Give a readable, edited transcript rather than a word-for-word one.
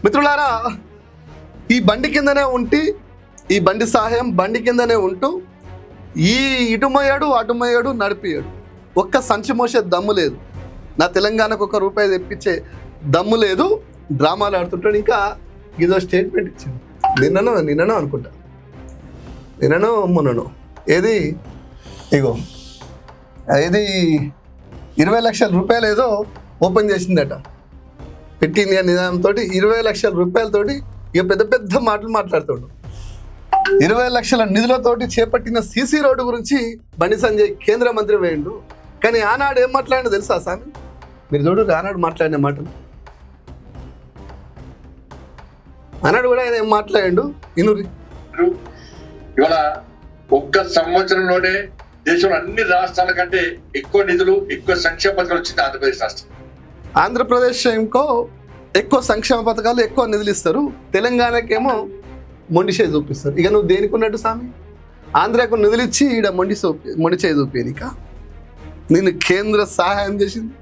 మిత్రులారా, ఈ బండి కిందనే ఈ బండి సహాయం బండి కిందనే ఉంటూ ఈ ఇటుమయ్యాడు అటుమయ్యాడు నడిపియాడు. ఒక్క సంచి మోసే దమ్ము లేదు. నా తెలంగాణకు ₹1 తెప్పించే దమ్ము లేదు. డ్రామాలు ఆడుతుంటాడు. ఇంకా ఇదో స్టేట్మెంట్ ఇచ్చాడు నిన్ననో అనుకుంటా, మొన్ననో. ఏది ఇగో ఇది 20 లక్షల ఏదో ఓపెన్ చేసిందట. ఫిట్ ఇండియా నిదానంతో 20 లక్షల రూపాయలతోటి ఇక పెద్ద పెద్ద మాటలు మాట్లాడుతాడు. 20 లక్షల నిధులతోటి చేపట్టిన సీసీ రోడ్డు గురించి బండి సంజయ్ కేంద్ర మంత్రి వేయండు. కానీ ఆనాడు ఏం మాట్లాడినా తెలుసా స్వామి? మీరు చూడు, ఆనాడు మాట్లాడిన మాటలు. ఆనాడు కూడా ఆయన ఏం మాట్లాడాడు ఇనురి. ఇవాళ ఒక్క సంవత్సరంలోనే దేశంలో అన్ని రాష్ట్రాల కంటే ఎక్కువ నిధులు, ఎక్కువ సంక్షేమ పథకాలు వచ్చింది ఆంధ్రప్రదేశ్ రాష్ట్రం. ఆంధ్రప్రదేశ్ ఇంకో ఎక్కువ సంక్షేమ పథకాలు, ఎక్కువ నిధులు ఇస్తారు. తెలంగాణకేమో మొండి చేయి చూపిస్తారు. ఇక నువ్వు దేనికి ఉన్నట్టు స్వామి? ఆంధ్రాకు నిధులు ఇచ్చి ఈడ మొండి చేయి చూపేది. ఇక నేను కేంద్ర సహాయం చేసింది